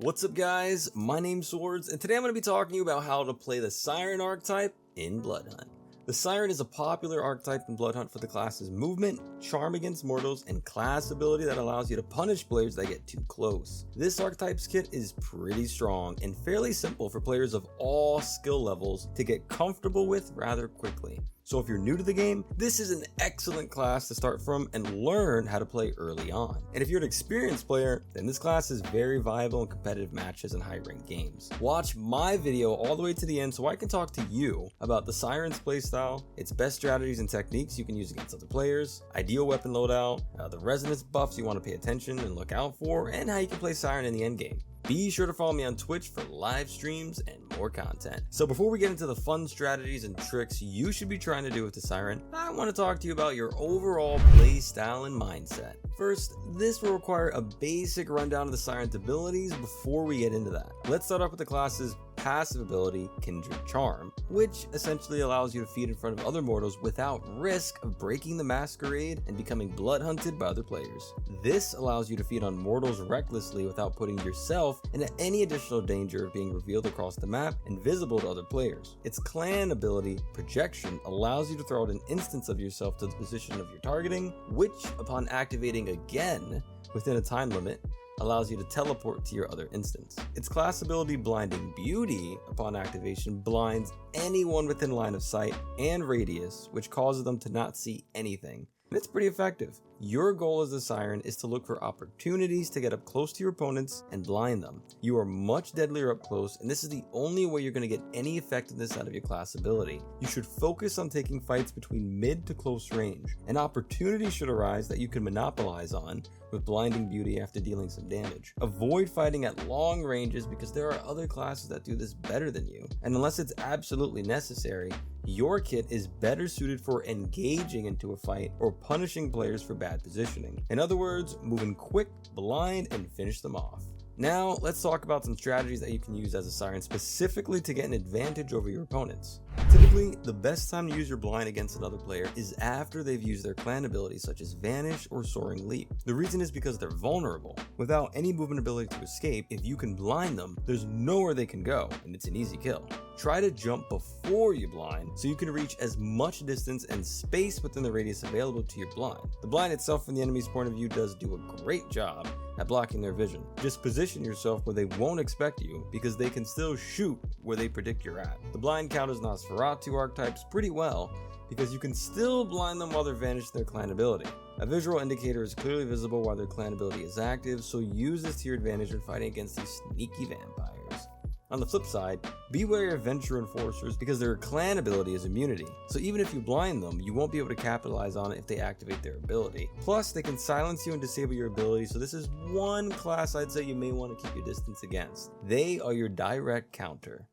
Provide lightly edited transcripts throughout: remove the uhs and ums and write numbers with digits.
What's up guys, my name's Zwordz, and today I'm going to be talking to you about how to play the Siren Archetype in Bloodhunt. The Siren is a popular archetype in Bloodhunt for the class's movement, charm against mortals, and class ability that allows you to punish players that get too close. This archetype's kit is pretty strong and fairly simple for players of all skill levels to get comfortable with rather quickly. So if you're new to the game, this is an excellent class to start from and learn how to play early on. And if you're an experienced player, then this class is very viable in competitive matches and high-ranked games. Watch my video all the way to the end so I can talk to you about the Siren's playstyle, its best strategies and techniques you can use against other players, ideal weapon loadout, the resonance buffs you want to pay attention and look out for, and how you can play Siren in the endgame. Be sure to follow me on Twitch for live streams and more content. So before we get into the fun strategies and tricks you should be trying to do with the Siren, I want to talk to you about your overall play style and mindset. First, this will require a basic rundown of the Siren's abilities before we get into that. Let's start off with the class's passive ability, Kindred Charm, which essentially allows you to feed in front of other mortals without risk of breaking the masquerade and becoming blood hunted by other players. This allows you to feed on mortals recklessly without putting yourself into any additional danger of being revealed across the map and visible to other players. Its clan ability, Projection, allows you to throw out an instance of yourself to the position of your targeting, which upon activating again within a time limit, allows you to teleport to your other instance. Its class ability, Blinding Beauty, upon activation blinds anyone within line of sight and radius, which causes them to not see anything. And it's pretty effective. Your goal as the Siren is to look for opportunities to get up close to your opponents and blind them. You are much deadlier up close, and this is the only way you're going to get any effectiveness out of your class ability. You should focus on taking fights between mid to close range. An opportunity should arise that you can monopolize on with Blinding Beauty after dealing some damage. Avoid fighting at long ranges because there are other classes that do this better than you, and unless it's absolutely necessary, your kit is better suited for engaging into a fight or punishing players for bad positioning. In other words, moving quick, blind, and finish them off. Now, let's talk about some strategies that you can use as a Siren specifically to get an advantage over your opponents. Typically, the best time to use your blind against another player is after they've used their clan abilities such as Vanish or Soaring Leap. The reason is because they're vulnerable. Without any movement ability to escape, if you can blind them, there's nowhere they can go, and it's an easy kill. Try to jump before you blind so you can reach as much distance and space within the radius available to your blind. The blind itself from the enemy's point of view does do a great job at blocking their vision. Just position yourself where they won't expect you because they can still shoot where they predict you're at. The blind counters Nosferatu archetypes pretty well because you can still blind them while they're vanished their clan ability. A visual indicator is clearly visible while their clan ability is active, so use this to your advantage when fighting against these sneaky vampires. On the flip side, beware of Venture Enforcers because their clan ability is immunity, so even if you blind them, you won't be able to capitalize on it if they activate their ability. Plus, they can silence you and disable your ability, so this is one class I'd say you may want to keep your distance against. They are your direct counter.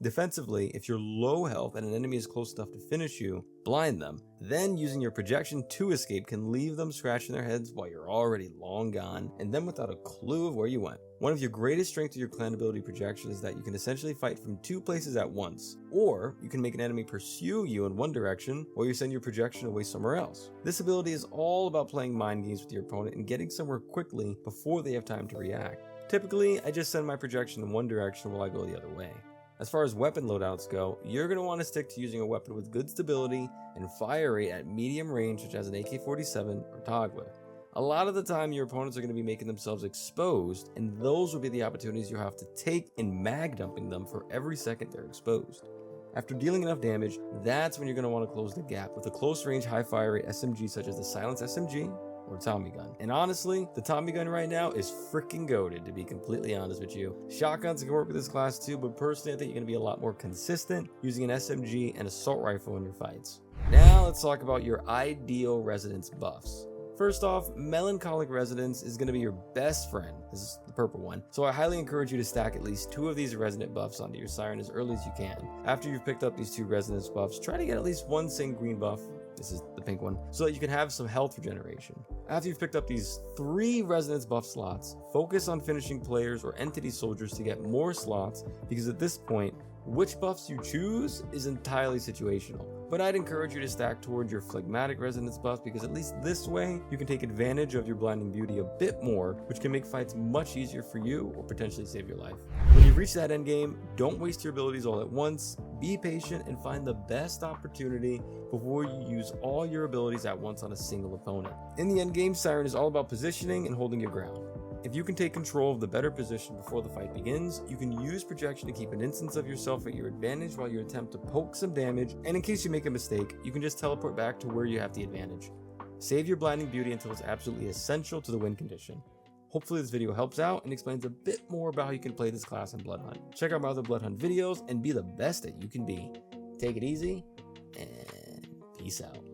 Defensively, if you're low health and an enemy is close enough to finish you, blind them. Then using your projection to escape can leave them scratching their heads while you're already long gone, and then without a clue of where you went. One of your greatest strengths of your clan ability Projection is that you can essentially fight from two places at once, or you can make an enemy pursue you in one direction while you send your projection away somewhere else. This ability is all about playing mind games with your opponent and getting somewhere quickly before they have time to react. Typically, I just send my projection in one direction while I go the other way. As far as weapon loadouts go, you're going to want to stick to using a weapon with good stability and fire rate at medium range such as an AK-47 or Toggler. A lot of the time your opponents are going to be making themselves exposed, and those will be the opportunities you'll have to take in mag dumping them for every second they're exposed. After dealing enough damage, that's when you're going to want to close the gap with a close range high fire rate SMG such as the Silence SMG or Tommy Gun. And honestly, the Tommy Gun right now is freaking goated, to be completely honest with you. Shotguns can work with this class too, but personally I think you're going to be a lot more consistent using an SMG and assault rifle in your fights. Now let's talk about your ideal resonance buffs. First off, Melancholic Resonance is going to be your best friend. This is the purple one. So I highly encourage you to stack at least 2 of these resonant buffs onto your Siren as early as you can. After you've picked up these 2 resonance buffs, try to get at least 1 Sing green buff. This is the pink one, so that you can have some health regeneration. After you've picked up these 3 resonance buff slots, focus on finishing players or entity soldiers to get more slots, because at this point, which buffs you choose is entirely situational. but I'd encourage you to stack towards your phlegmatic resonance buff, because at least this way you can take advantage of your blinding beauty a bit more, which can make fights much easier for you or potentially save your life. When you reach that endgame, don't waste your abilities all at once, be patient and find the best opportunity before you use all your abilities at once on a single opponent. In the endgame, Siren is all about positioning and holding your ground. If you can take control of the better position before the fight begins, you can use projection to keep an instance of yourself at your advantage while you attempt to poke some damage, and in case you make a mistake, you can just teleport back to where you have the advantage. Save your blinding beauty until it's absolutely essential to the win condition. Hopefully this video helps out and explains a bit more about how you can play this class in Bloodhunt. Check out my other Bloodhunt videos and be the best that you can be. Take it easy, and peace out.